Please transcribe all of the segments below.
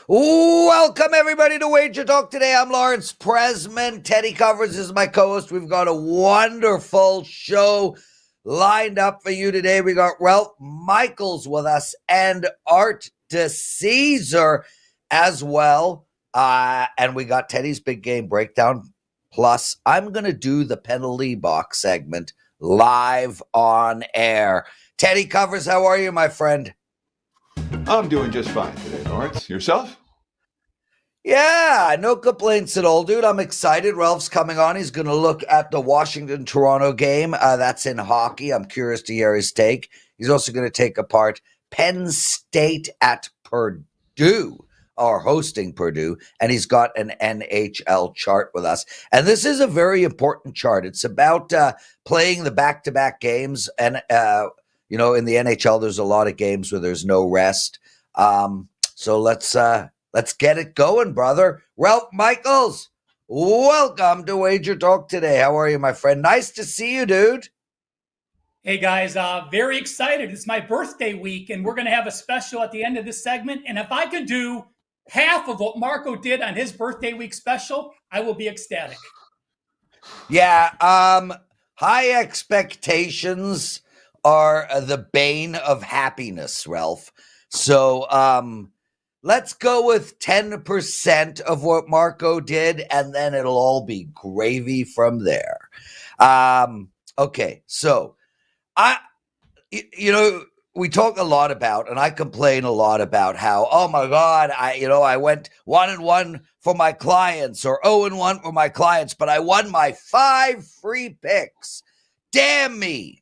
Welcome, everybody, to WagerTalk Today. I'm Lawrence. Prez and Teddy covers is my co-host. We've got a wonderful show lined up for you today. We got Ralph Michaels with us and Art DiCesare as well. And we got Teddy's big game breakdown. Plus, I'm going to do the penalty box segment live on air. Teddy covers, how are you, my friend? I'm doing just fine today, Lawrence. Yourself? Yeah, no complaints at all, dude. I'm excited. Ralph's coming on. He's going to look at the Washington-Toronto game. That's in hockey. I'm curious to hear his take. He's also going to take apart Penn State at Purdue, or hosting Purdue, and he's got an NHL chart with us. And this is a very important chart. It's about playing the back-to-back games, and in the NHL, there's a lot of games where there's no rest. So let's get it going, brother. Ralph Michaels, welcome to WagerTalk Today. How are you, my friend? Nice to see you, dude. Hey, guys. Very excited. It's my birthday week, and we're going to have a special at the end of this segment. And if I could do half of what Marco did on his birthday week special, I will be ecstatic. Yeah, high expectations are the bane of happiness, Ralph. So let's go with 10% of what Marco did, and then it'll all be gravy from there. Okay, so we talk a lot about, and I complain a lot about how, oh my God, I went 1-1 for my clients or 0-1 for my clients, but I won my 5 free picks. Damn me.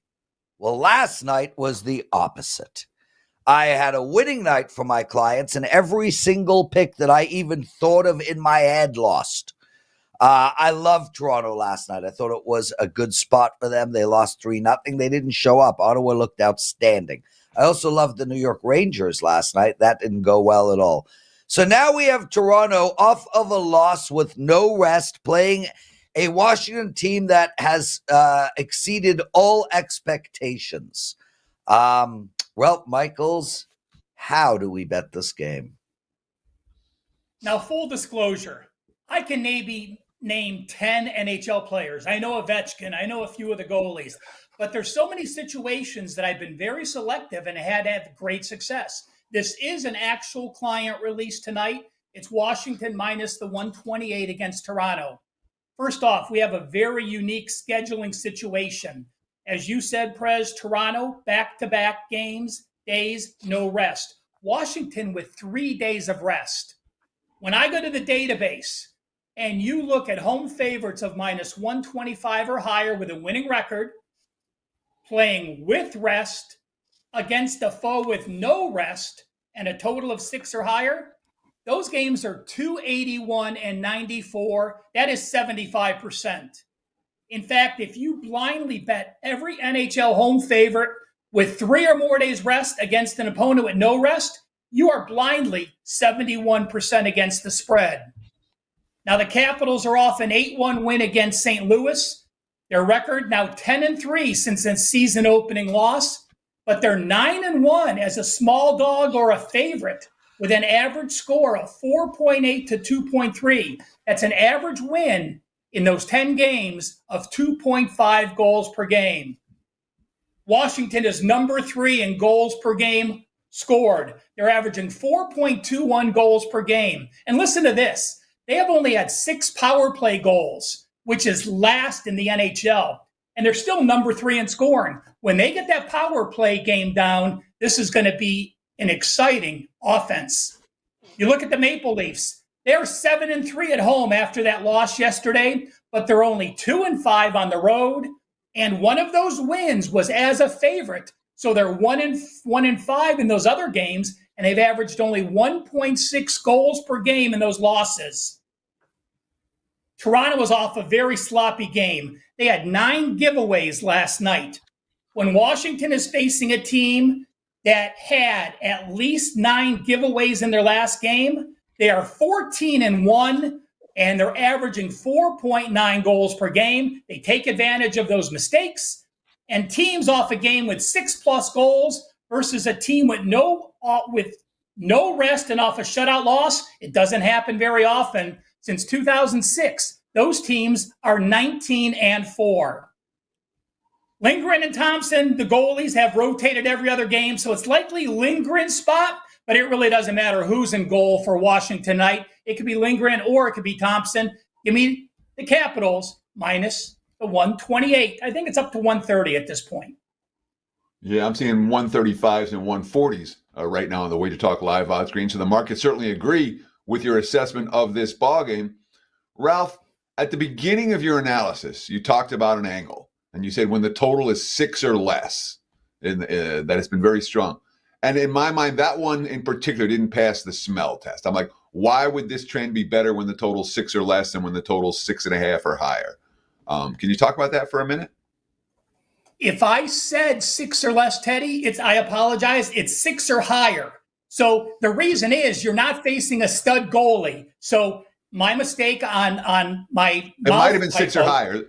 Well, last night was the opposite. I had a winning night for my clients, and every single pick that I even thought of in my head lost. I loved Toronto last night. I thought it was a good spot for them. They lost 3-0. They didn't show up. Ottawa looked outstanding. I also loved the New York Rangers last night. That didn't go well at all. So now we have Toronto off of a loss with no rest, playing a Washington team that has exceeded all expectations. Ralph Michaels, how do we bet this game? Now, full disclosure, I can maybe name 10 NHL players. I know Ovechkin. I know a few of the goalies. But there's so many situations that I've been very selective and had great success. This is an actual client release tonight. It's Washington minus the 128 against Toronto. First off, we have a very unique scheduling situation. As you said, Prez, Toronto, back-to-back games, days, no rest. Washington with 3 days of rest. When I go to the database and you look at home favorites of minus 125 or higher with a winning record, playing with rest against a foe with no rest and a total of 6 or higher, those games are 281 and 94. That is 75%. In fact, if you blindly bet every NHL home favorite with 3 or more days rest against an opponent with no rest, you are blindly 71% against the spread. Now, the Capitals are off an 8-1 win against St. Louis. Their record now 10-3 since a season opening loss, but they're 9-1 as a small dog or a favorite, with an average score of 4.8 to 2.3. That's an average win in those 10 games of 2.5 goals per game. Washington is number 3 in goals per game scored. They're averaging 4.21 goals per game. And listen to this. They have only had 6 power play goals, which is last in the NHL. And they're still number 3 in scoring. When they get that power play game down, this is going to be an exciting offense. You look at the Maple Leafs. They're 7-3 at home after that loss yesterday, but they're only 2-5 on the road. And one of those wins was as a favorite. So they're 1-5 in those other games, and they've averaged only 1.6 goals per game in those losses. Toronto was off a very sloppy game. They had 9 giveaways last night. When Washington is facing a team that had at least 9 giveaways in their last game, they are 14-1, and they're averaging 4.9 goals per game. They take advantage of those mistakes, and teams off a game with 6+ goals versus a team with no rest and off a shutout loss. It doesn't happen very often. Since 2006, those teams are 19-4. Lindgren and Thompson, the goalies, have rotated every other game, so it's likely Lindgren's spot, but it really doesn't matter who's in goal for Washington tonight. It could be Lindgren or it could be Thompson. Give me the Capitals minus the 128. I think it's up to 130 at this point. Yeah, I'm seeing 135s and 140s right now on the WagerTalk live odds screen. So the markets certainly agree with your assessment of this ball game. Ralph, at the beginning of your analysis, you talked about an angle, and you said when the total is 6 or less, that it's been very strong. And in my mind, that one in particular didn't pass the smell test. I'm like, why would this trend be better when the total's 6 or less than when the total's 6.5 or higher? Can you talk about that for a minute? If I said 6 or less, Teddy, I apologize. It's 6 or higher. So the reason is you're not facing a stud goalie. So my mistake on my it might have been 6 or higher.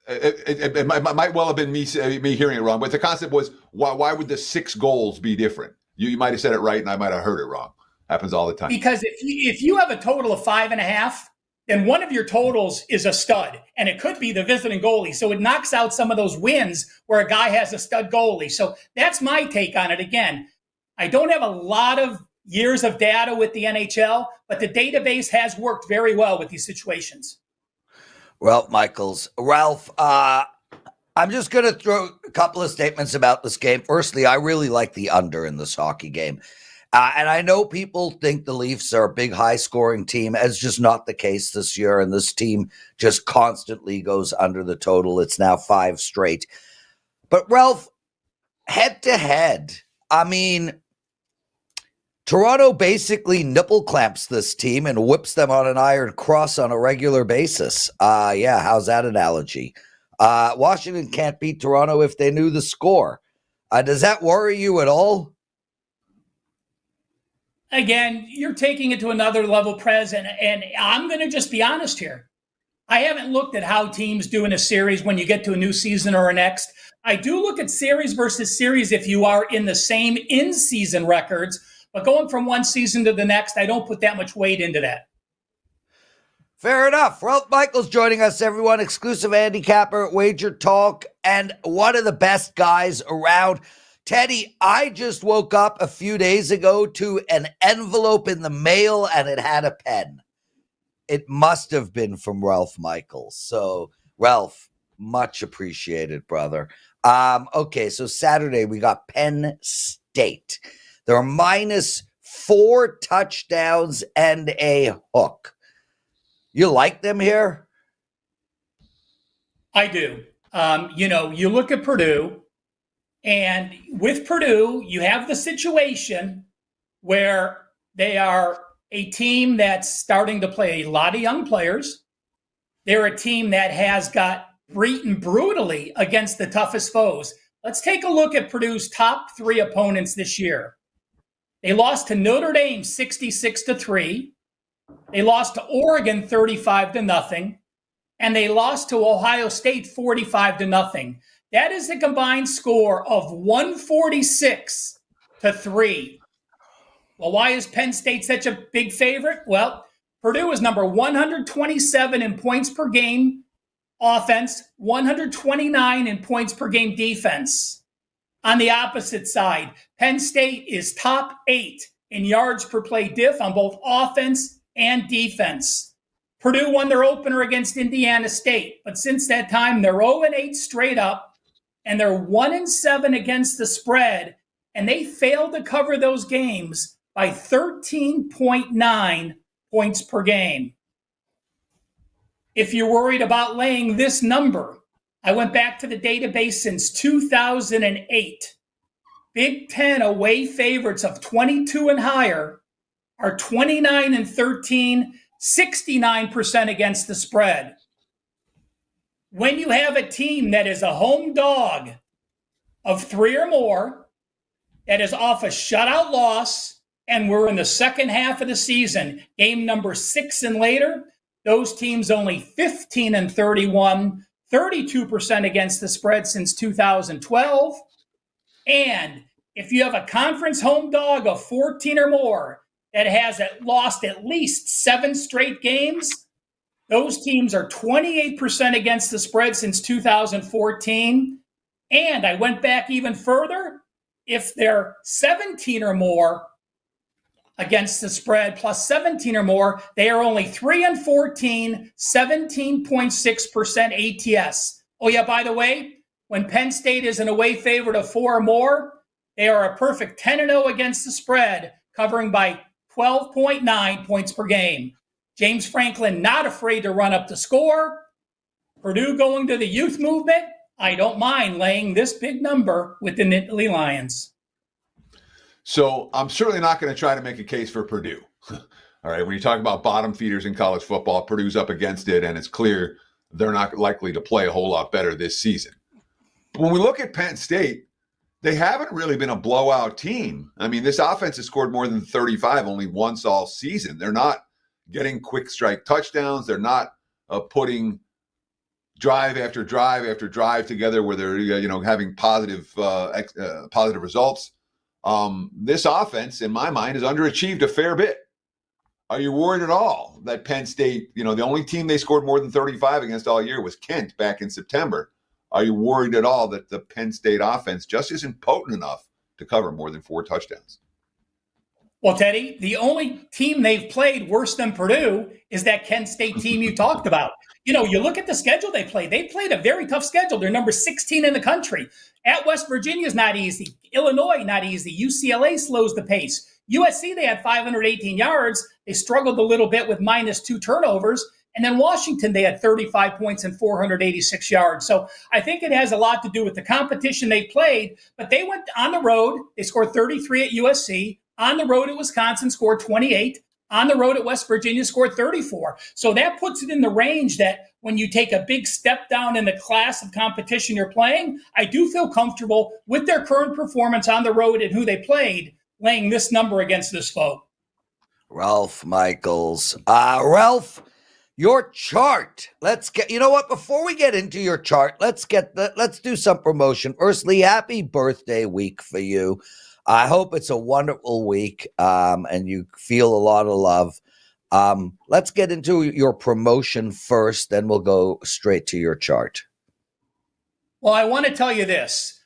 It might well have been me hearing it wrong. But the concept was, why would the 6 goals be different? You might have said it right, and I might have heard it wrong. Happens all the time. Because if you have a total of 5.5, then one of your totals is a stud, and it could be the visiting goalie. So it knocks out some of those wins where a guy has a stud goalie. So that's my take on it. Again, I don't have a lot of years of data with the NHL, but the database has worked very well with these situations. Well, Michaels, Ralph, I'm just going to throw a couple of statements about this game. Firstly, I really like the under in this hockey game. And I know people think the Leafs are a big high-scoring team. It's just not the case this year, and this team just constantly goes under the total. It's now 5 straight. But, Ralph, head-to-head, I mean, Toronto basically nipple clamps this team and whips them on an iron cross on a regular basis. Yeah, how's that analogy? Washington can't beat Toronto if they knew the score. Does that worry you at all? Again, you're taking it to another level, Prez, and I'm going to just be honest here. I haven't looked at how teams do in a series when you get to a new season or a next. I do look at series versus series if you are in the same in-season records, but going from one season to the next, I don't put that much weight into that. Fair enough. Ralph Michaels joining us, everyone. Exclusive handicapper at WagerTalk and one of the best guys around. Teddy, I just woke up a few days ago to an envelope in the mail, and it had a pen. It must have been from Ralph Michaels. So, Ralph, much appreciated, brother. Okay, so Saturday we got Penn State. They're -4 touchdowns and a hook. You like them here? I do. You look at Purdue, and with Purdue, you have the situation where they are a team that's starting to play a lot of young players. They're a team that has got beaten brutally against the toughest foes. Let's take a look at Purdue's top 3 opponents this year. They lost to Notre Dame 66-3. They lost to Oregon 35-0. And they lost to Ohio State 45-0. That is a combined score of 146-3. Well, why is Penn State such a big favorite? Well, Purdue is number 127 in points per game offense, 129 in points per game defense. On the opposite side, Penn State is top 8 in yards per play diff on both offense and defense. Purdue won their opener against Indiana State, but since that time, they're 0-8 straight up, and they're 1-7 against the spread, and they failed to cover those games by 13.9 points per game. If you're worried about laying this number, I went back to the database since 2008. Big Ten away favorites of 22 and higher are 29-13, 69% against the spread. When you have a team that is a home dog of 3 or more, that is off a shutout loss, and we're in the second half of the season, game number 6 and later, those teams only 15-31, 32% against the spread since 2012. And if you have a conference home dog of 14 or more that has lost at least 7 straight games, those teams are 28% against the spread since 2014. And I went back even further. If they're 17 or more against the spread, plus 17 or more, they are only 3-14, 17.6% ATS. Oh, yeah, by the way, when Penn State is an away favorite of 4 or more, they are a perfect 10-0 against the spread, covering by 12.9 points per game. James Franklin not afraid to run up the score. Purdue going to the youth movement. I don't mind laying this big number with the Nittany Lions. So I'm certainly not going to try to make a case for Purdue. All right, when you talk about bottom feeders in college football, Purdue's up against it, and it's clear they're not likely to play a whole lot better this season. But when we look at Penn State, they haven't really been a blowout team. I mean, this offense has scored more than 35 only once all season. They're not getting quick strike touchdowns. They're not putting drive after drive after drive together where they're having positive results. This offense, in my mind, has underachieved a fair bit. Are you worried at all that Penn State, the only team they scored more than 35 against all year was Kent back in September? Are you worried at all that the Penn State offense just isn't potent enough to cover more than 4 touchdowns? Well, Teddy, the only team they've played worse than Purdue is that Kent State team you talked about. You look at the schedule they played. They played a very tough schedule. They're number 16 in the country. At West Virginia is not easy. Illinois, not easy. UCLA slows the pace. USC, they had 518 yards. They struggled a little bit with -2 turnovers. And then Washington, they had 35 points and 486 yards. So I think it has a lot to do with the competition they played. But they went on the road. They scored 33 at USC. On the road at Wisconsin, scored 28. On the road at West Virginia, scored 34. So that puts it in the range that when you take a big step down in the class of competition you're playing, I do feel comfortable with their current performance on the road and who they played, laying this number against this foe. Ralph Michaels. Ralph, your chart. Let's get, before we get into your chart, let's do some promotion. Firstly, happy birthday week for you. I hope it's a wonderful week and you feel a lot of love. Let's get into your promotion first, then we'll go straight to your chart. Well, I want to tell you this.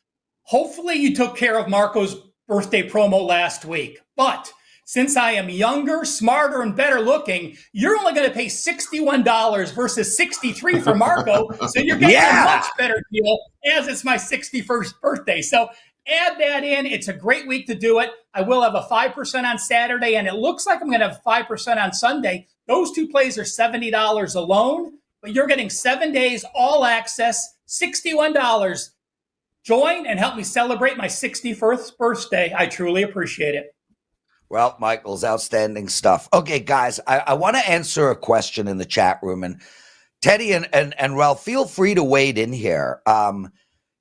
Hopefully you took care of Marco's birthday promo last week. But since I am younger, smarter, and better looking, you're only going to pay $61 versus $63 for Marco. So you're getting a much better deal as it's my 61st birthday. So add that in. It's a great week to do it. I will have a 5% on Saturday, and it looks like I'm going to have 5% on Sunday. Those 2 plays are $70 alone, but you're getting 7 days, all access, $61. Join and help me celebrate my 61st birthday. I truly appreciate it. Well, Michael's outstanding stuff. Okay, guys, I want to answer a question in the chat room, and Teddy and Ralph, feel free to wade in here.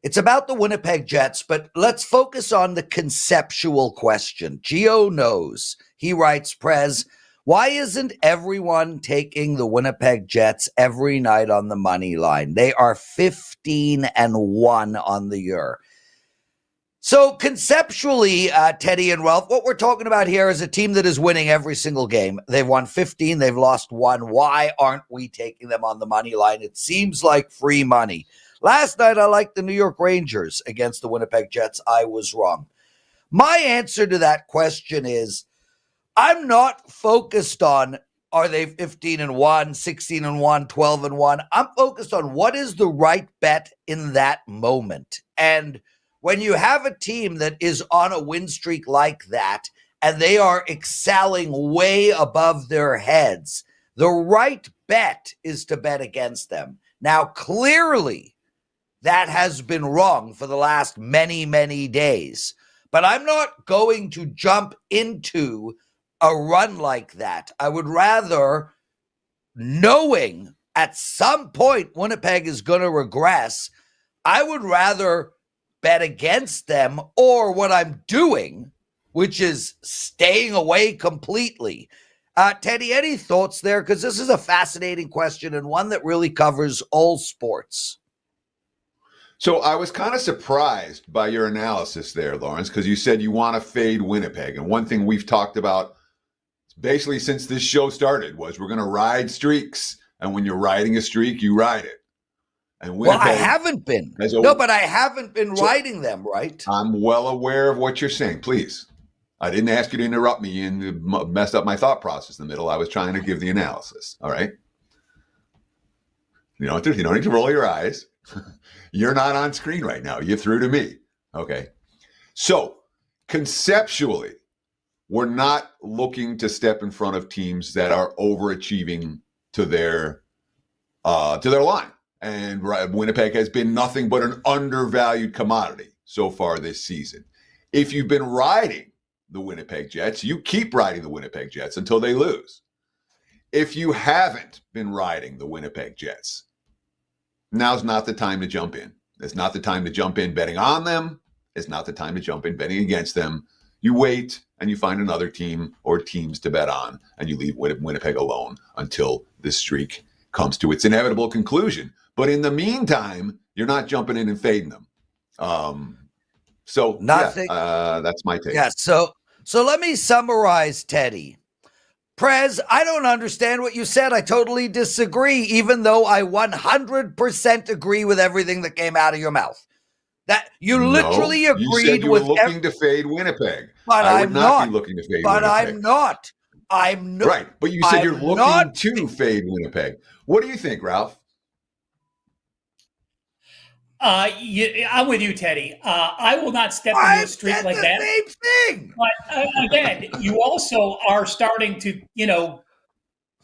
It's about the Winnipeg Jets, but let's focus on the conceptual question. Gio knows. He writes, Prez, why isn't everyone taking the Winnipeg Jets every night on the money line? They are 15-1 on the year. So conceptually, Teddy and Ralph, what we're talking about here is a team that is winning every single game. They've won 15. They've lost 1. Why aren't we taking them on the money line? It seems like free money. Last night, I liked the New York Rangers against the Winnipeg Jets. I was wrong. My answer to that question is I'm not focused on are they 15-1, 16-1, 12-1. I'm focused on what is the right bet in that moment. And when you have a team that is on a win streak like that and they are excelling way above their heads, the right bet is to bet against them. Now, clearly, that has been wrong for the last many, many days. But I'm not going to jump into a run like that. I would rather, knowing at some point Winnipeg is going to regress, I would rather bet against them or what I'm doing, which is staying away completely. Teddy, any thoughts there? Because this is a fascinating question and one that really covers all sports. So I was kind of surprised by your analysis there, Lawrence, because you said you want to fade Winnipeg. And one thing we've talked about basically since this show started was we're going to ride streaks. And when you're riding a streak, you ride it. And Winnipeg, well, I haven't been. No, but I haven't been riding them, right? I'm well aware of what you're saying. Please. I didn't ask you to interrupt me and mess up my thought process in the middle. I was trying to give the analysis. All right. You don't need to roll your eyes. You're not on screen right now. You're through to me. Okay. So conceptually, we're not looking to step in front of teams that are overachieving to their line. And Winnipeg has been nothing but an undervalued commodity so far this season. If you've been riding the Winnipeg Jets, you keep riding the Winnipeg Jets until they lose. If you haven't been riding the Winnipeg Jets, now's not the time to jump in. It's not the time to jump in betting on them. It's not the time to jump in betting against them. You wait and you find another team or teams to bet on, and you leave Winnipeg alone until this streak comes to its inevitable conclusion. But in the meantime, you're not jumping in and fading them. That's my take. Yeah. So let me summarize, Teddy. Prez, I don't understand what you said. I totally disagree, even though I 100% agree with everything that came out of your mouth. That you literally agreed you said you with were looking to fade Winnipeg. But I would I'm not be looking to fade but Winnipeg. I'm not. Right, but you said you're looking to fade Winnipeg. What do you think, Ralph? I'm with you, Teddy. I will not step into a streak like that. Same thing. But again, you also are starting to,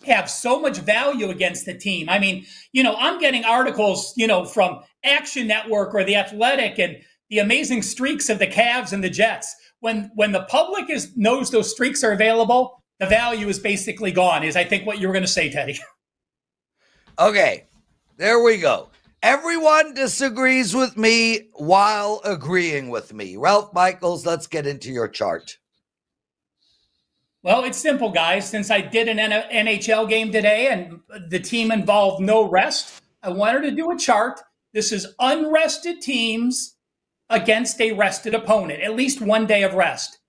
have so much value against the team. I mean, I'm getting articles, from Action Network or The Athletic and the amazing streaks of the Cavs and the Jets. When the public knows those streaks are available, the value is basically gone, is I think what you were going to say, Teddy. Okay, there we go. Everyone disagrees with me while agreeing with me. Ralph Michaels, let's get into your chart. Well, it's simple, guys. Since I did an NHL game today and the team involved no rest, I wanted to do a chart. This is unrested teams against a rested opponent, at least 1 day of rest.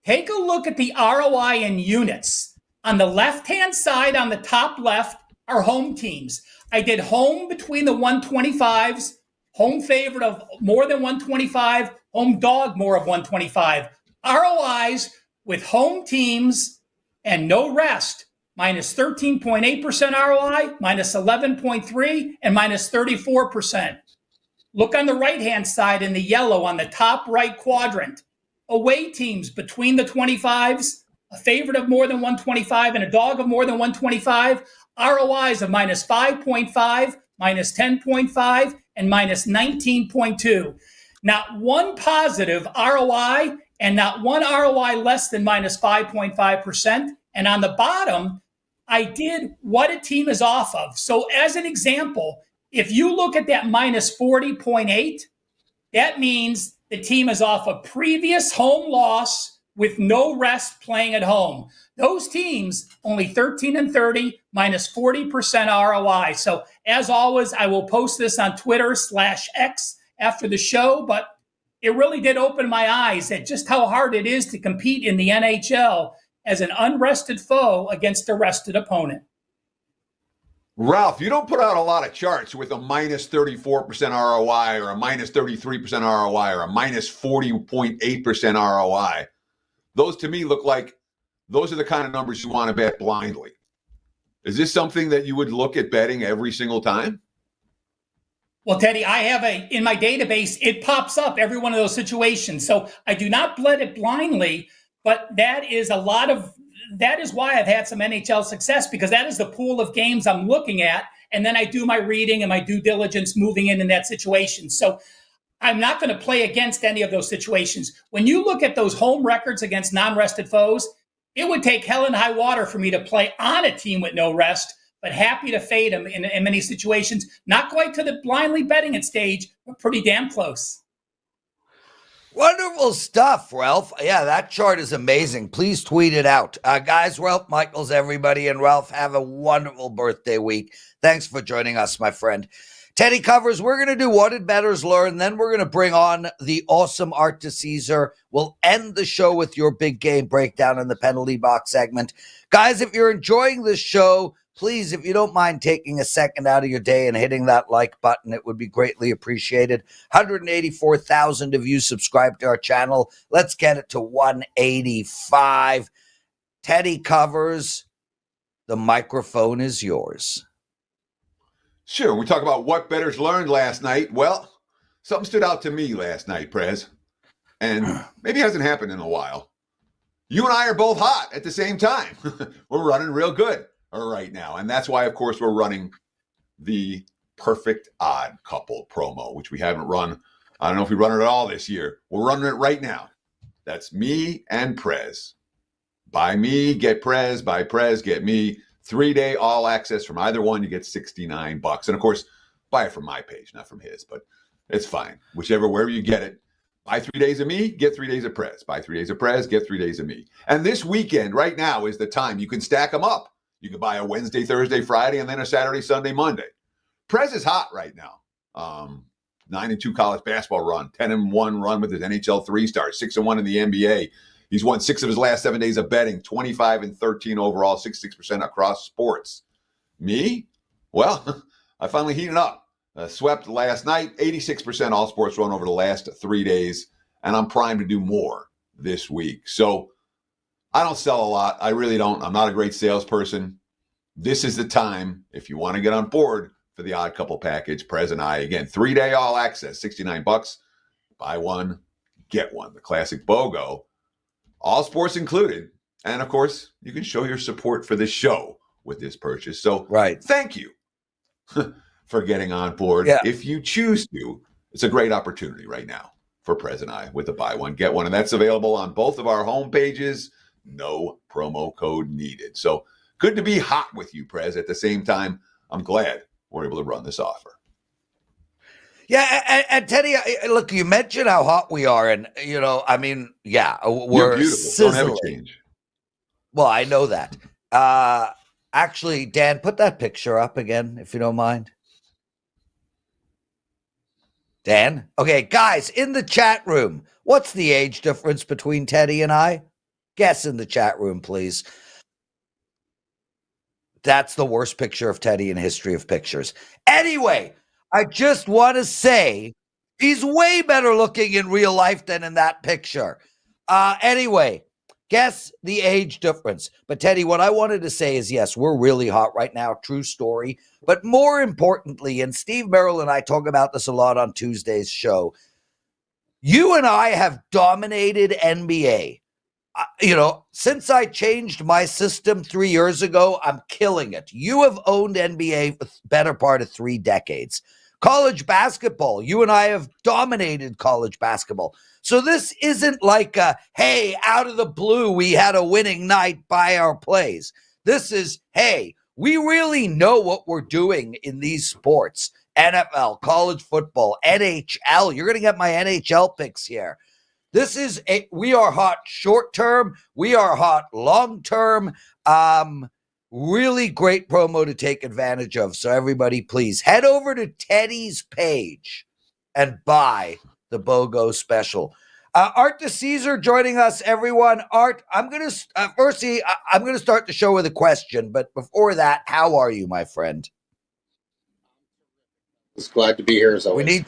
Take a look at the ROI in units. On the left-hand side, on the top left, are home teams. I did home between the 125s, home favorite of more than 125, home dog more of 125. ROIs with home teams and no rest, minus 13.8% ROI, minus 11.3%, and minus 34%. Look on the right-hand side in the yellow on the top right quadrant. Away teams between the 25s, a favorite of more than 125 and a dog of more than 125, ROIs of minus 5.5, minus 10.5, and minus 19.2. Not one positive ROI and not one ROI less than minus 5.5%. And on the bottom, I did what a team is off of. So as an example, if you look at that minus 40.8, that means the team is off a previous home loss with no rest playing at home. Those teams, only 13 and 30, minus 40% ROI. So as always, I will post this on Twitter/X after the show, but it really did open my eyes at just how hard it is to compete in the NHL as an unrested foe against a rested opponent. Ralph, you don't put out a lot of charts with a minus 34% ROI or a minus 33% ROI or a minus 40.8% ROI. Those to me look like those are the kind of numbers you want to bet blindly. Is this something that you would look at betting every single time? Well, Teddy, I have in my database, it pops up every one of those situations. So I do not bet it blindly, but that is why I've had some NHL success, because that is the pool of games I'm looking at. And then I do my reading and my due diligence moving in that situation. So I'm not going to play against any of those situations. When you look at those home records against non-rested foes, it would take hell and high water for me to play on a team with no rest, but happy to fade them in many situations. Not quite to the blindly betting it stage, but pretty damn close. Wonderful stuff, Ralph. Yeah, that chart is amazing. Please tweet it out. Guys, Ralph Michaels, everybody, and Ralph, have a wonderful birthday week. Thanks for joining us, my friend. Teddy covers, we're going to do What Did Bettors Learn? Then we're going to bring on the awesome Art DiCesare. We'll end the show with your big game breakdown in the penalty box segment. Guys, if you're enjoying this show, please, if you don't mind taking a second out of your day and hitting that like button, it would be greatly appreciated. 184,000 of you subscribe to our channel. Let's get it to 185. Teddy covers, the microphone is yours. Sure. We talk about what bettors learned last night. Well, something stood out to me last night, Prez, and maybe it hasn't happened in a while. You and I are both hot at the same time. We're running real good right now, and that's why, of course, we're running the perfect odd couple promo, which we haven't run. I don't know if we run it at all this year. We're running it right now. That's me and Prez. Buy me, get Prez. Buy Prez, get me. 3-day all access from either one. You get $69. And of course, buy it from my page, not from his, but it's fine. Wherever you get it. Buy 3 days of me, get 3 days of Prez. Buy 3 days of Prez, get 3 days of me. And this weekend, right now, is the time you can stack them up. You can buy a Wednesday, Thursday, Friday, and then a Saturday, Sunday, Monday. Prez is hot right now. 9-2 college basketball run, 10-1 run with his NHL 3-star, 6-1 in the NBA. He's won 6 of his last 7 days of betting, 25-13 overall, 66% across sports. Me? Well, I finally heated up. Swept last night, 86% all sports run over the last 3 days, and I'm primed to do more this week. So I don't sell a lot. I really don't. I'm not a great salesperson. This is the time, if you want to get on board for the Odd Couple package, Prez and I, again, 3-day all access, $69. Buy one, get one. The classic BOGO. All sports included. And of course, you can show your support for this show with this purchase. So thank you for getting on board. Yeah. If you choose to, it's a great opportunity right now for Prez and I with the buy one, get one. And that's available on both of our home pages. No promo code needed. So good to be hot with you, Prez. At the same time, I'm glad we're able to run this offer. Yeah, and Teddy, look, you mentioned how hot we are, and I mean, yeah, we're beautiful. Sizzling. Don't have a change. Well, I know that. Actually, Dan, put that picture up again, if you don't mind. Dan, okay, guys, in the chat room, what's the age difference between Teddy and I? Guess in the chat room, please. That's the worst picture of Teddy in history of pictures. Anyway. I just want to say he's way better looking in real life than in that picture. Anyway, guess the age difference. But Teddy, what I wanted to say is, yes, we're really hot right now. True story. But more importantly, and Steve Merrill and I talk about this a lot on Tuesday's show, you and I have dominated NBA. Since I changed my system 3 years ago, I'm killing it. You have owned NBA for the better part of 3 decades. College basketball, you and I have dominated college basketball. So this isn't like hey, out of the blue, we had a winning night by our plays. This is, hey, we really know what we're doing in these sports. NFL, college football, NHL. You're going to get my NHL picks here. This is we are hot short term. We are hot long term. Really great promo to take advantage of. So everybody, please head over to Teddy's page and buy the BOGO special. Art DiCesare joining us, everyone. Art, I'm gonna firstly, I'm gonna start the show with a question, but before that, how are you, my friend? Just glad to be here as always.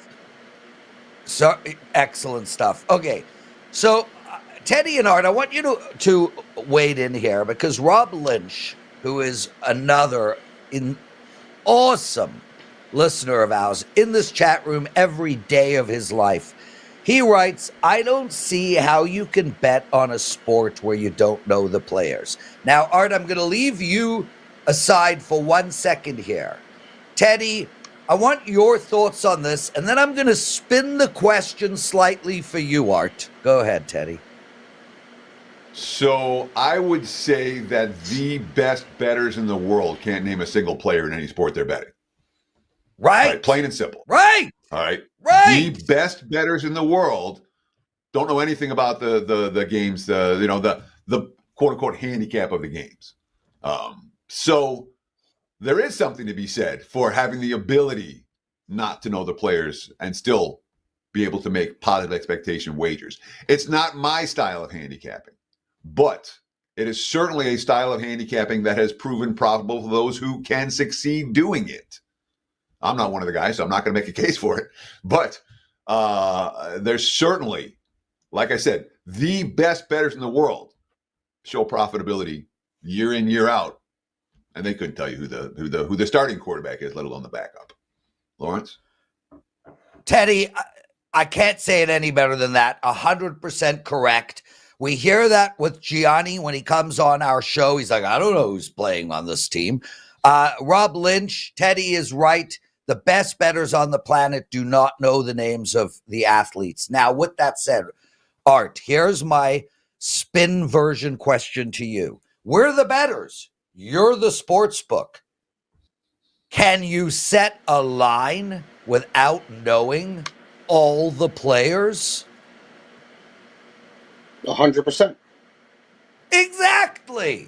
Excellent stuff. Okay, so Teddy and Art, I want you to wade in here because Rob Lynch, who is another awesome listener of ours in this chat room every day of his life. He writes, I don't see how you can bet on a sport where you don't know the players. Now, Art, I'm going to leave you aside for 1 second here. Teddy, I want your thoughts on this, and then I'm going to spin the question slightly for you, Art. Go ahead, Teddy. So I would say that the best bettors in the world can't name a single player in any sport they're betting. Right. Plain and simple. Right. All right. Right. The best bettors in the world don't know anything about the games, the quote unquote handicap of the games. So there is something to be said for having the ability not to know the players and still be able to make positive expectation wagers. It's not my style of handicapping, but it is certainly a style of handicapping that has proven profitable for those who can succeed doing it. I'm not one of the guys, so I'm not going to make a case for it. But there's certainly, like I said, the best bettors in the world show profitability year in, year out, and they couldn't tell you who the starting quarterback is, let alone the backup. Lawrence? Teddy, I can't say it any better than that. 100% correct. We hear that with Gianni when he comes on our show. He's like, I don't know who's playing on this team. Rob Lynch, Teddy is right. The best bettors on the planet do not know the names of the athletes. Now, with that said, Art, here's my spin version question to you. We're the bettors. You're the sports book. Can you set a line without knowing all the players? 100%. Exactly.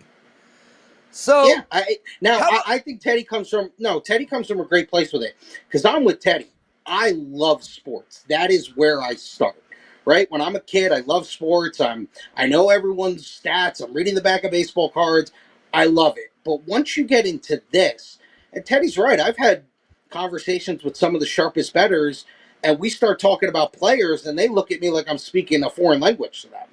So yeah, I think Teddy comes from a great place with it, because I'm with Teddy. I love sports. That is where I start. Right? When I'm a kid, I love sports. I know everyone's stats. I'm reading the back of baseball cards. I love it. But once you get into this, and Teddy's right, I've had conversations with some of the sharpest bettors, and we start talking about players, and they look at me like I'm speaking a foreign language to them.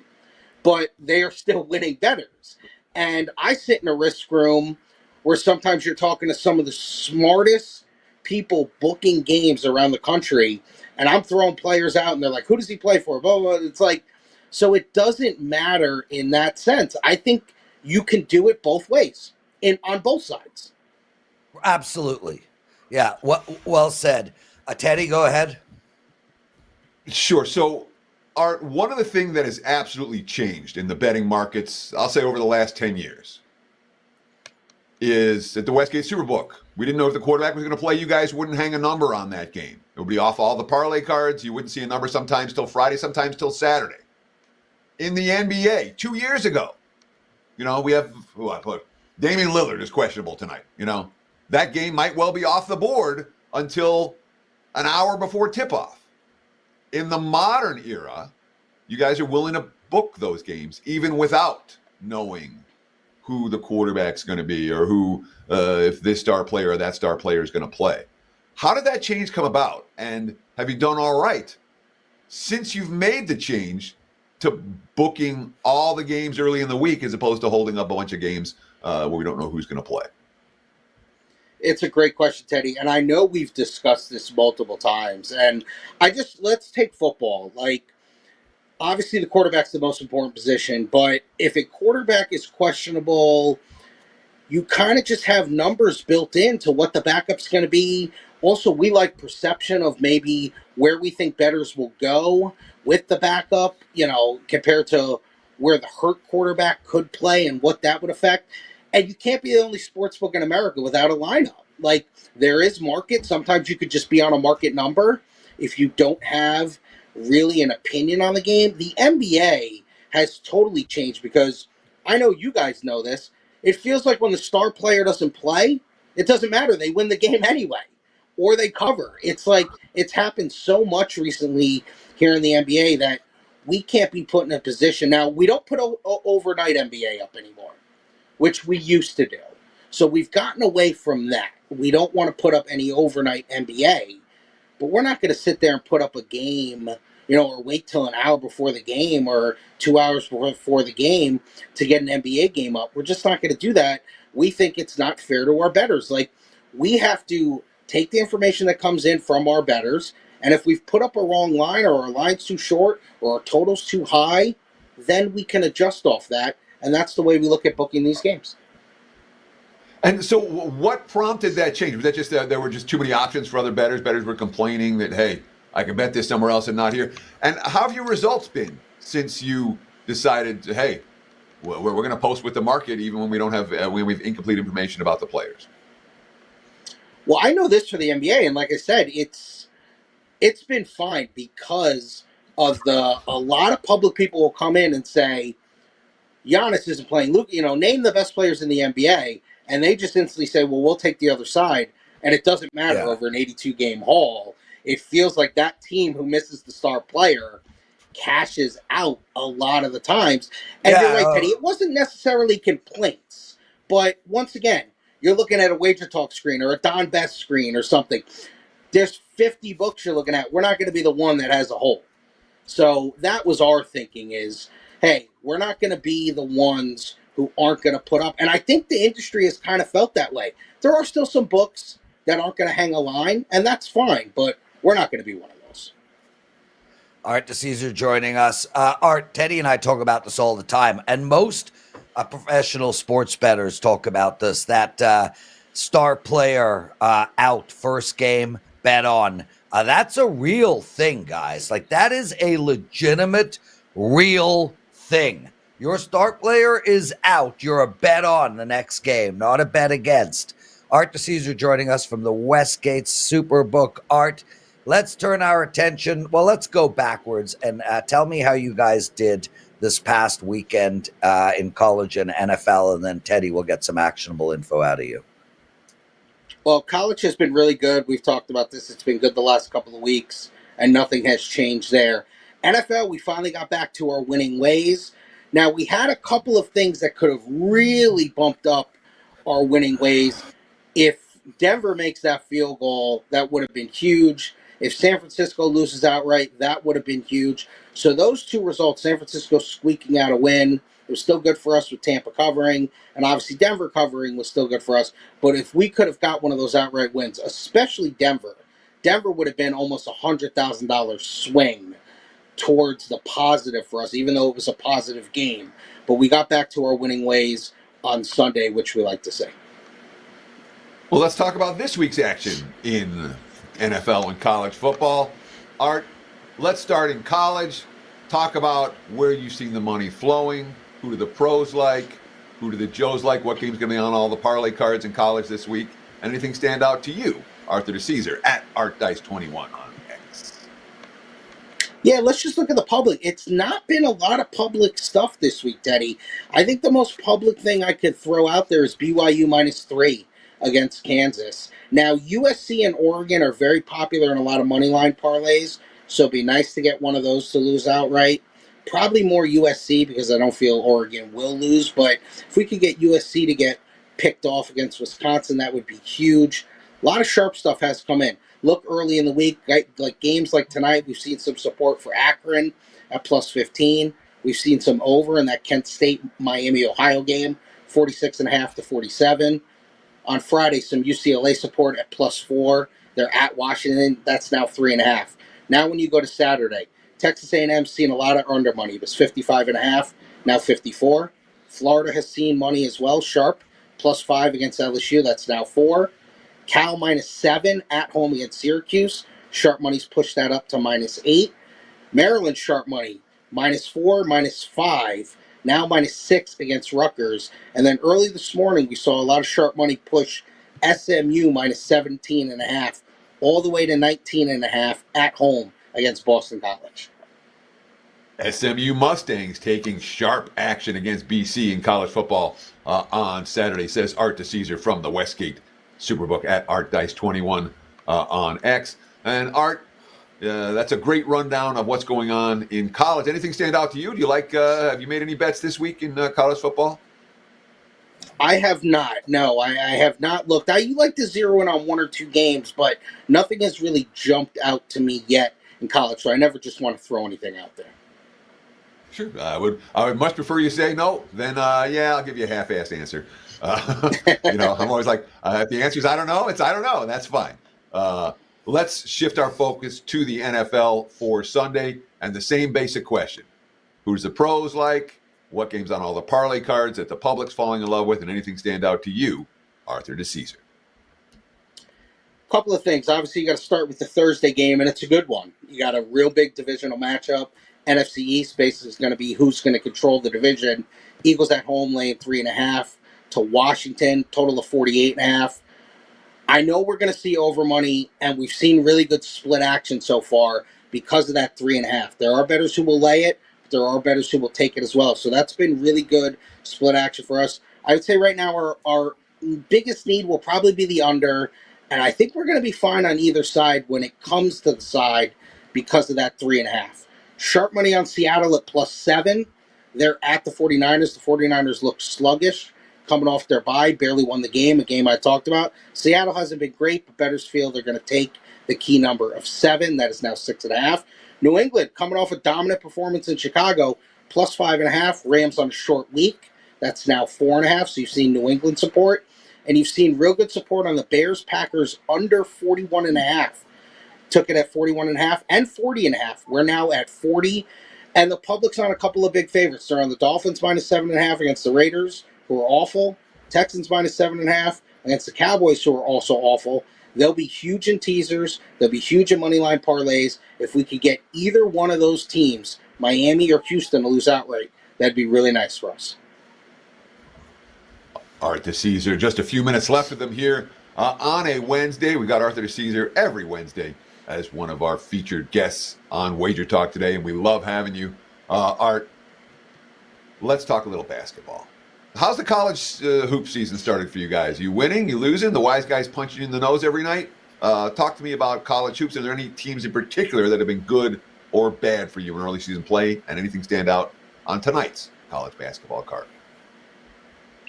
But they are still winning bettors. And I sit in a risk room where sometimes you're talking to some of the smartest people booking games around the country, and I'm throwing players out, and they're like, who does he play for? Blah, blah, blah. It's like, so it doesn't matter in that sense. I think you can do it both ways, on both sides. Absolutely. Yeah, well said. Teddy, go ahead. Sure. So, Art, one of the things that has absolutely changed in the betting markets, I'll say over the last 10 years, is at the Westgate Superbook. We didn't know if the quarterback was going to play. You guys wouldn't hang a number on that game. It would be off all the parlay cards. You wouldn't see a number sometimes till Friday, sometimes till Saturday. In the NBA, 2 years ago, we have, I put Damian Lillard is questionable tonight. That game might well be off the board until an hour before tip-off. In the modern era, you guys are willing to book those games even without knowing who the quarterback's going to be or who, if this star player or that star player is going to play. How did that change come about? And have you done all right since you've made the change to booking all the games early in the week as opposed to holding up a bunch of games where we don't know who's going to play? It's a great question, Teddy. And I know we've discussed this multiple times. And let's take football. Like, obviously the quarterback's the most important position, but if a quarterback is questionable, you kind of just have numbers built into what the backup's going to be. Also, we like perception of maybe where we think bettors will go with the backup, compared to where the hurt quarterback could play and what that would affect. And you can't be the only sportsbook in America without a lineup. Like, there is market. Sometimes you could just be on a market number if you don't have really an opinion on the game. The NBA has totally changed because I know you guys know this. It feels like when the star player doesn't play, it doesn't matter. They win the game anyway, or they cover. It's like it's happened so much recently here in the NBA that we can't be put in a position. Now, we don't put overnight NBA up anymore, which we used to do. So we've gotten away from that. We don't want to put up any overnight NBA, but we're not going to sit there and put up a game, or wait till an hour before the game or 2 hours before the game to get an NBA game up. We're just not going to do that. We think it's not fair to our bettors. Like, we have to take the information that comes in from our bettors, and if we've put up a wrong line or our line's too short or our total's too high, then we can adjust off that. And that's the way we look at booking these games. And so what prompted that change? Was that just there were just too many options for other bettors? Bettors were complaining that, hey, I can bet this somewhere else and not here. And how have your results been since you decided, hey, we're going to post with the market even when we don't have when we have incomplete information about the players? Well, I know this for the NBA, and like I said, it's been fine because of a lot of public people will come in and say, Giannis isn't playing. Luke, name the best players in the NBA, and they just instantly say, well, we'll take the other side. And it doesn't matter over an 82-game haul. It feels like that team who misses the star player cashes out a lot of the times. And you're right, Teddy. It wasn't necessarily complaints. But once again, you're looking at a WagerTalk screen or a Don Best screen or something. There's 50 books you're looking at. We're not going to be the one that has a hole. So that was our thinking is, hey, we're not going to be the ones who aren't going to put up. And I think the industry has kind of felt that way. There are still some books that aren't going to hang a line, and that's fine. But we're not going to be one of those. Art DiCesare joining us. Art, Teddy and I talk about this all the time, and most professional sports bettors talk about this, that star player out first game, bet on. That's a real thing, guys. Like, that is a legitimate, real thing. Your star player is out. You're a bet on the next game, not a bet against. Art DiCesare joining us from the Westgate Superbook. Art, let's turn our attention. Well, let's go backwards and tell me how you guys did this past weekend in college and NFL, and then Teddy will get some actionable info out of you. Well, college has been really good. We've talked about this. It's been good the last couple of weeks, and nothing has changed there. NFL, we finally got back to our winning ways. Now, we had a couple of things that could have really bumped up our winning ways. If Denver makes that field goal, that would have been huge. If San Francisco loses outright, that would have been huge. So those two results, San Francisco squeaking out a win, it was still good for us with Tampa covering, and obviously Denver covering was still good for us. But if we could have got one of those outright wins, especially Denver would have been almost $100,000 swing towards the positive for us, even though it was a positive game. But we got back to our winning ways on Sunday, which we like to say. Well, let's talk about this week's action in NFL and college football. Art, let's start in college. Talk about where you've seen the money flowing. Who do the pros like? Who do the Joes like? What game's going to be on all the parlay cards in college this week? Anything stand out to you? Arthur DiCesare at ArtDice21 on X. Yeah, let's just look at the public. It's not been a lot of public stuff this week, Teddy. I think the most public thing I could throw out there is BYU -3 against Kansas. Now, USC and Oregon are very popular in a lot of money line parlays, so it'd be nice to get one of those to lose outright. Probably more USC because I don't feel Oregon will lose, but if we could get USC to get picked off against Wisconsin, that would be huge. A lot of sharp stuff has come in. Look early in the week, like games like tonight, we've seen some support for Akron at +15. We've seen some over in that Kent State, Miami, Ohio game, 46.5 to 47. On Friday, some UCLA support at +4. They're at Washington. That's now 3.5. Now when you go to Saturday, Texas A&M seen a lot of under money. It was 55.5, now 54. Florida has seen money as well, sharp, +5 against LSU. That's now 4. Cal -7 at home against Syracuse. Sharp money's pushed that up to -8. Maryland sharp money, -4, -5. Now -6 against Rutgers. And then early this morning, we saw a lot of sharp money push SMU -17.5, all the way to 19.5 at home against Boston College. SMU Mustangs taking sharp action against BC in college football on Saturday, says Art DiCesare from the Westgate Superbook at ArtDice21 on X. And Art, that's a great rundown of what's going on in college. Anything stand out to you? Do you like? Have you made any bets this week in college football? I have not. No, I have not looked. I like to zero in on one or two games, but nothing has really jumped out to me yet in college. So I never just want to throw anything out there. Sure, I would much prefer you say no. Then yeah, I'll give you a half-assed answer. I'm always like, if the answer is I don't know, it's I don't know, and that's fine. Let's shift our focus to the NFL for Sunday, and the same basic question: who's the pros like? What game's on all the parlay cards that the public's falling in love with, and anything stand out to you, Arthur DiCesare? Couple of things. Obviously, you got to start with the Thursday game, and it's a good one. You got a real big divisional matchup. NFC East basically is going to be who's going to control the division. Eagles at home laying 3.5 to Washington, total of 48.5. I know we're going to see over money, and we've seen really good split action so far because of that 3.5. There are bettors who will lay it, but there are bettors who will take it as well. So that's been really good split action for us. I would say right now our biggest need will probably be the under, And I think we're going to be fine on either side when it comes to the side because of that 3.5. Sharp money on Seattle at +7. They're at the 49ers. The 49ers look sluggish, coming off their bye, barely won the game, a game I talked about. Seattle hasn't been great, but bettors feel they're going to take the key number of 7. That is now 6.5. New England coming off a dominant performance in Chicago, +5.5. Rams on a short week. That's now 4.5. So you've seen New England support. And you've seen real good support on the Bears, Packers under 41.5. Took it at 41.5 and 40.5. We're now at 40. And the public's on a couple of big favorites. They're on the Dolphins -7.5 against the Raiders, who are awful. Texans -7.5 against the Cowboys, who are also awful. They'll be huge in teasers. They'll be huge in moneyline parlays. If we could get either one of those teams, Miami or Houston, to lose outright, that'd be really nice for us. Arthur DiCesare, just a few minutes left of them here on a Wednesday. We got Arthur DiCesare every Wednesday as one of our featured guests on WagerTalk Today, and we love having you. Art, let's talk a little basketball. How's the college hoop season started for you guys? You winning? You losing? The wise guys punching you in the nose every night? Talk to me about college hoops. Are there any teams in particular that have been good or bad for you in early season play, and anything stand out on tonight's college basketball card?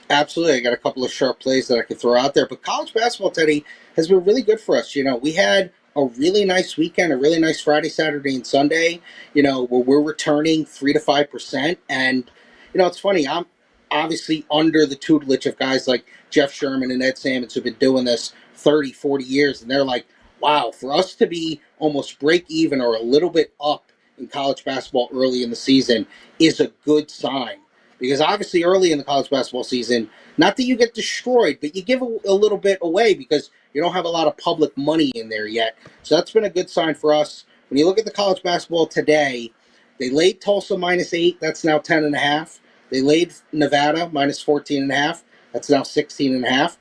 Absolutely. I got a couple of sharp plays that I could throw out there. But college basketball, Teddy, has been really good for us. We had a really nice weekend, a really nice Friday, Saturday, and Sunday, where we're returning 3 to 5%. And, it's funny. I'm obviously under the tutelage of guys like Jeff Sherman and Ed Sammons who've been doing this 30, 40 years. And they're like, wow, for us to be almost break even or a little bit up in college basketball early in the season is a good sign. Because obviously early in the college basketball season, not that you get destroyed, but you give a little bit away because you don't have a lot of public money in there yet. So that's been a good sign for us. When you look at the college basketball today, they laid Tulsa -8. That's now 10.5. They laid Nevada -14.5. That's now 16.5.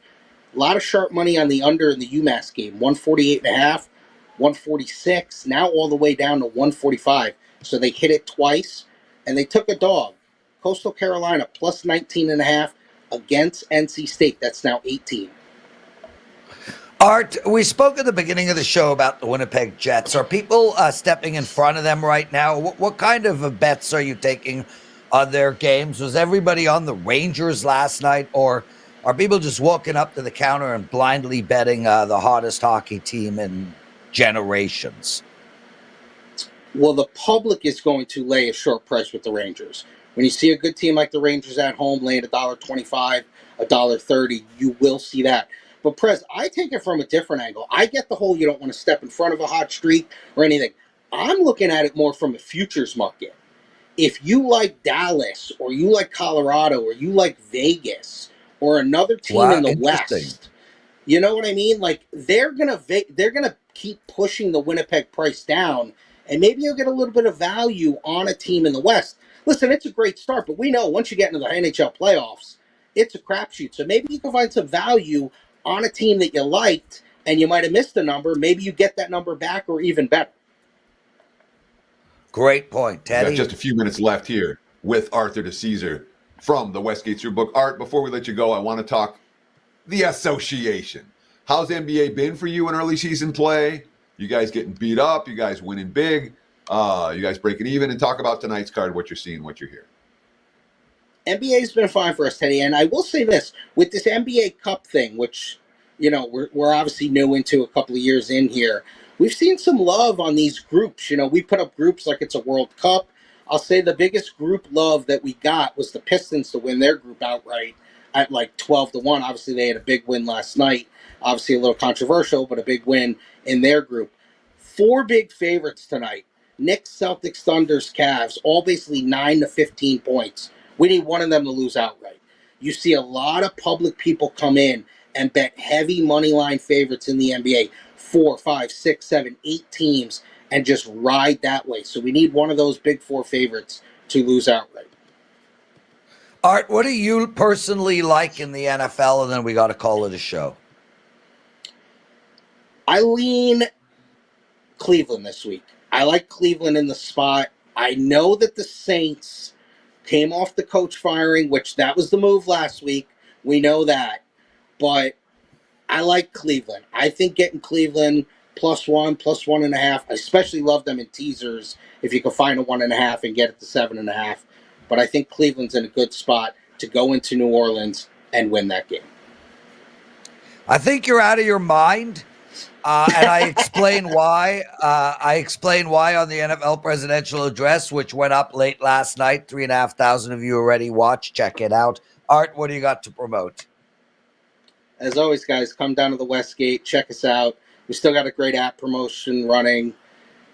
A lot of sharp money on the under in the UMass game. 148.5, 146, now all the way down to 145. So they hit it twice, and they took a dog. Coastal Carolina +19.5 against NC State. That's now 18. Art, we spoke at the beginning of the show about the Winnipeg Jets. Are people stepping in front of them right now? What kind of bets are you taking on their games? Was everybody on the Rangers last night, or are people just walking up to the counter and blindly betting the hottest hockey team in generations? Well, the public is going to lay a short price with the Rangers. When you see a good team like the Rangers at home laying $1.25, $1.30, you will see that. But, Prez, I take it from a different angle. I get the whole you don't want to step in front of a hot streak or anything. I'm looking at it more from a futures market. If you like Dallas or you like Colorado or you like Vegas or another team in the West, you know what I mean? Like, they're gonna keep pushing the Winnipeg price down, and maybe you'll get a little bit of value on a team in the West. Listen, it's a great start, but we know once you get into the NHL playoffs, it's a crapshoot. So maybe you can find some value on a team that you liked, and you might have missed a number. Maybe you get that number back or even better. Great point, Teddy. We've got just a few minutes left here with Arthur DiCesare from the Westgate Superbook. Art, before we let you go, I want to talk the association. How's NBA been for you in early season play? You guys getting beat up? You guys winning big? You guys breaking even? And talk about tonight's card, what you're seeing, what you're hearing. NBA's been fine for us, Teddy, and I will say this, with this NBA Cup thing, which, we're obviously new into a couple of years in here, we've seen some love on these groups. We put up groups like it's a World Cup. I'll say the biggest group love that we got was the Pistons to win their group outright at like 12-1. Obviously, they had a big win last night. Obviously, a little controversial, but a big win in their group. 4 big favorites tonight. Knicks, Celtics, Thunders, Cavs, all basically 9 to 15 points. We need one of them to lose outright. You see a lot of public people come in and bet heavy money line favorites in the NBA. 4, 5, 6, 7, 8 teams and just ride that way. So we need one of those big 4 favorites to lose outright. Art, what do you personally like in the NFL? And then we got to call it a show. I lean Cleveland this week. I like Cleveland in the spot. I know that the Saints came off the coach firing, which that was the move last week. We know that. But I like Cleveland. I think getting Cleveland +1, +1.5. I especially love them in teasers if you can find a 1.5 and get it to 7.5. But I think Cleveland's in a good spot to go into New Orleans and win that game. I think you're out of your mind. And I explain why. I explain why on the NFL presidential address, which went up late last night. 3,500 of you already watched. Check it out. Art, what do you got to promote? As always, guys, come down to the Westgate. Check us out. We still got a great app promotion running.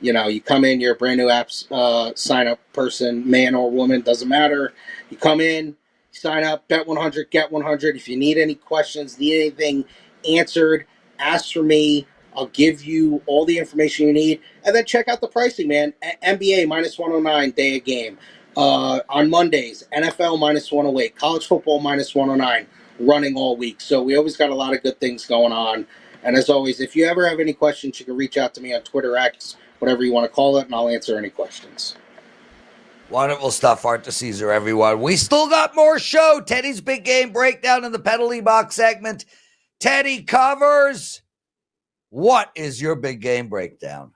You know, you come in, you're a brand new app sign-up person, man or woman, doesn't matter. You come in, sign up, bet 100, get 100. If you need any questions, need anything answered, ask for me. I'll give you all the information you need. And then check out the pricing, man. NBA -109 day of game. On Mondays, NFL -108. College football -109 running all week. So we always got a lot of good things going on. And as always, if you ever have any questions, you can reach out to me on Twitter, X, whatever you want to call it, and I'll answer any questions. Wonderful stuff, Art DiCesare, everyone. We still got more show. Teddy's big game breakdown in the penalty box segment. Teddy covers. What is your big game breakdown?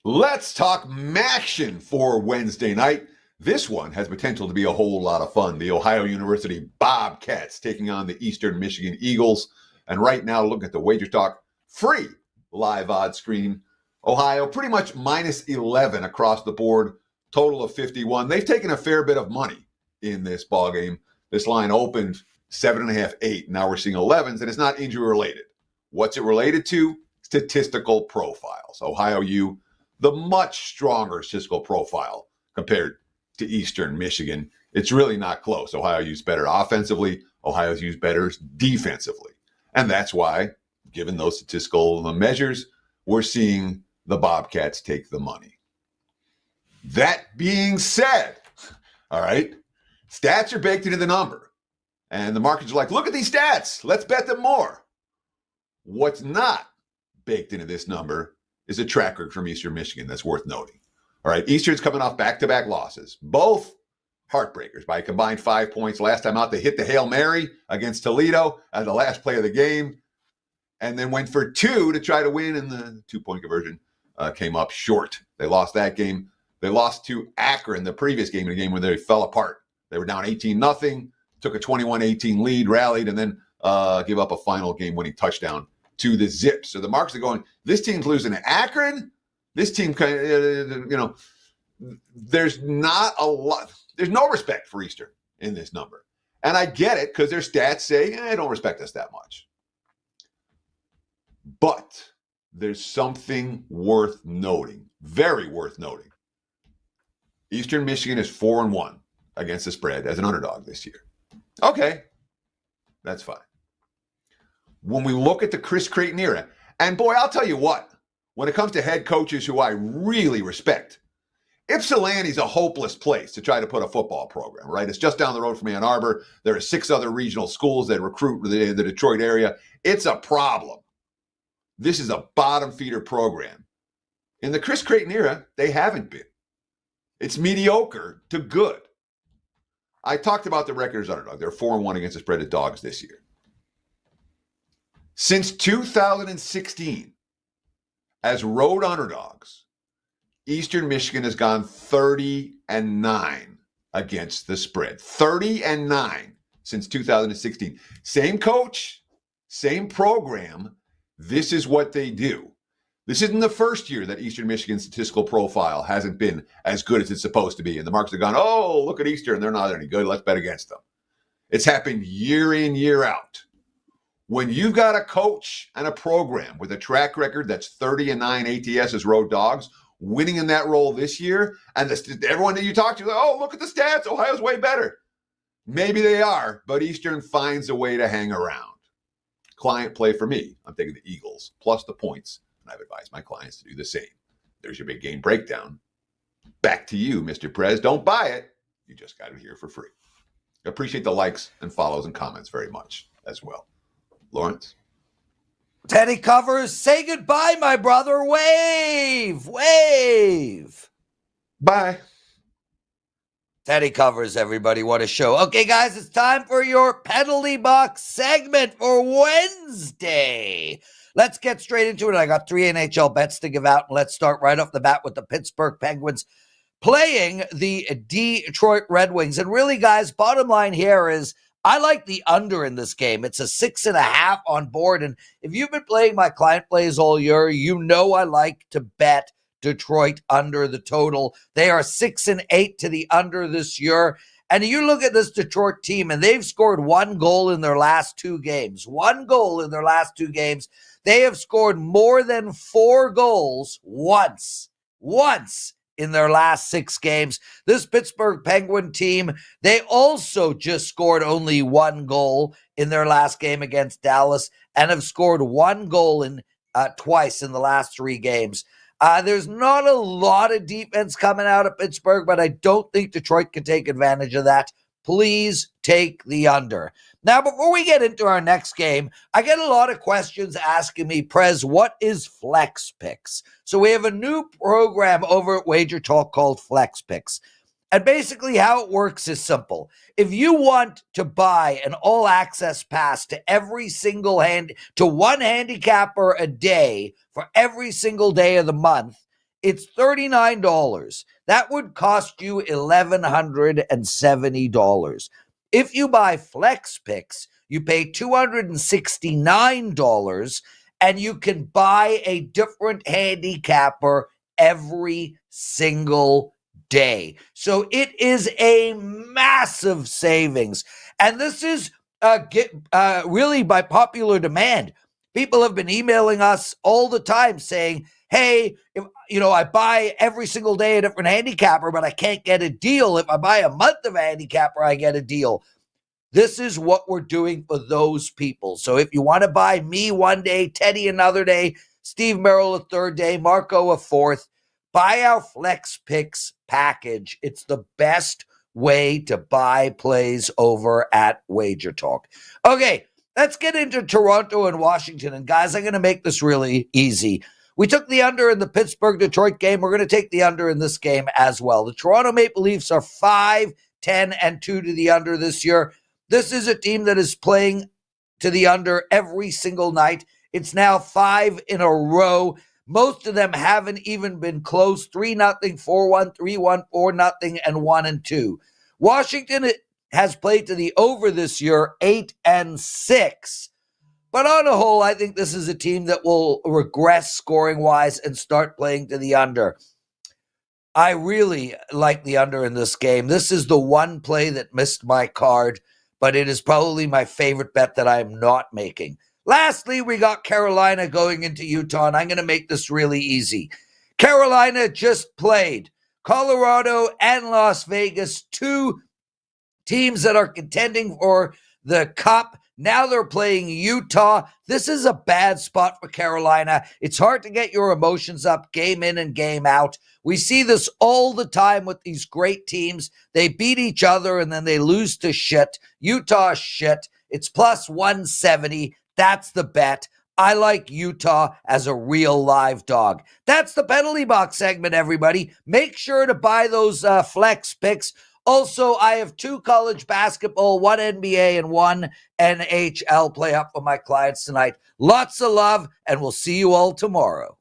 Let's talk Maction for Wednesday night. This one has potential to be a whole lot of fun. The Ohio University Bobcats taking on the Eastern Michigan Eagles. And right now, look at the WagerTalk free live odds screen. Ohio pretty much -11 across the board, total of 51. They've taken a fair bit of money in this ball game. This line opened 7.5, 8. Now we're seeing 11s, and it's not injury related. What's it related to? Statistical profiles. Ohio U, the much stronger statistical profile compared to Eastern Michigan. It's really not close. Ohio U's better offensively. Ohio's U's better defensively. And that's why, given those statistical measures, we're seeing the Bobcats take the money. That being said, all right, stats are baked into the number. And the markets are like, look at these stats. Let's bet them more. What's not baked into this number is a track record from Eastern Michigan that's worth noting. All right, Eastern's coming off back-to-back losses, both heartbreakers by a combined 5 points. Last time out, they hit the Hail Mary against Toledo as the last play of the game, and then went for 2 to try to win, and the 2-point conversion came up short. They lost that game. They lost to Akron the previous game, in a game where they fell apart. They were down 18-0, took a 21-18 lead, rallied, and then gave up a final game-winning touchdown to the Zips. So the marks are going, this team's losing to Akron. This team, there's not a lot. There's no respect for Eastern in this number. And I get it because their stats say, don't respect us that much. But there's something worth noting, very worth noting. Eastern Michigan is 4-1 against the spread as an underdog this year. Okay, that's fine. When we look at the Chris Creighton era, and boy, I'll tell you what, when it comes to head coaches who I really respect, Ypsilanti's a hopeless place to try to put a football program, right? It's just down the road from Ann Arbor. There are 6 other regional schools that recruit the Detroit area. It's a problem. This is a bottom feeder program. In the Chris Creighton era, they haven't been. It's mediocre to good. I talked about the record as underdog. They're 4-1 against the spread of dogs this year. Since 2016, as road underdogs, Eastern Michigan has gone 30-9 against the spread. 30-9 since 2016. Same coach, same program. This is what they do. This isn't the first year that Eastern Michigan's statistical profile hasn't been as good as it's supposed to be. And the markets have gone, oh, look at Eastern. They're not any good. Let's bet against them. It's happened year in, year out. When you've got a coach and a program with a track record that's 30-9 ATS as road dogs, winning in that role this year, and everyone that you talk to, oh, look at the stats. Ohio's way better. Maybe they are, but Eastern finds a way to hang around. Client play for me, I'm taking the Eagles plus the points, and I've advised my clients to do the same. There's your big game breakdown. Back to you, Mr. Prez. Don't buy it. You just got it here for free. Appreciate the likes and follows and comments very much as well. Lawrence? Teddy covers. Say goodbye, my brother. Wave. Wave. Bye. Teddy covers, everybody. What a show. Okay, guys, it's time for your penalty box segment for Wednesday. Let's get straight into it. I got 3 NHL bets to give out, and let's start right off the bat with the Pittsburgh Penguins playing the Detroit Red Wings. And really, guys, bottom line here is I like the under in this game. It's a 6.5 on board. And if you've been playing my client plays all year, you know I like to bet Detroit under the total. They are 6-8 to the under this year. And you look at this Detroit team, and they've scored 1 goal in their last 2 games. 1 goal in their last 2 games. They have scored more than 4 goals once in their last 6 games. This Pittsburgh Penguin team, they also just scored only 1 goal in their last game against Dallas and have scored 1 goal in twice in the last 3 games. There's not a lot of defense coming out of Pittsburgh, but I don't think Detroit can take advantage of that. Please take the under. Now, before we get into our next game, I get a lot of questions asking me, Prez, what is Flex Picks? So we have a new program over at WagerTalk called Flex Picks. And basically how it works is simple. If you want to buy an all-access pass to one handicapper a day for every single day of the month, it's $39. That would cost you $1,170. If you buy Flex Picks, you pay $269, and you can buy a different handicapper every single day. So it is a massive savings. And this is really by popular demand. People have been emailing us all the time saying, hey, if I buy every single day a different handicapper, but I can't get a deal. If I buy a month of a handicapper, I get a deal. This is what we're doing for those people. So if you want to buy me one day, Teddy another day, Steve Merrill a third day, Marco a fourth, buy our Flex Picks package. It's the best way to buy plays over at WagerTalk. Okay, let's get into Toronto and Washington. And guys, I'm going to make this really easy. We took the under in the Pittsburgh-Detroit game. We're going to take the under in this game as well. The Toronto Maple Leafs are 5-10-2 to the under this year. This is a team that is playing to the under every single night. It's now 5 in a row. Most of them haven't even been close. 3-0, 4-1, 3-1, 4-0, and 1-2. Washington has played to the over this year, 8-6. But on the whole, I think this is a team that will regress scoring-wise and start playing to the under. I really like the under in this game. This is the one play that missed my card, but it is probably my favorite bet that I am not making. Lastly, we got Carolina going into Utah, and I'm going to make this really easy. Carolina just played Colorado and Las Vegas, 2 teams that are contending for the Cup. Now they're playing Utah. This is a bad spot for Carolina. It's hard to get your emotions up game in and game out. We see this all the time with these great teams. They beat each other and then they lose to shit. Utah shit. It's plus 170. That's the bet. I like Utah as a real live dog. That's the penalty box segment, everybody. Make sure to buy those Flex Picks. Also, I have 2 college basketball, 1 NBA, and 1 NHL play up for my clients tonight. Lots of love, and we'll see you all tomorrow.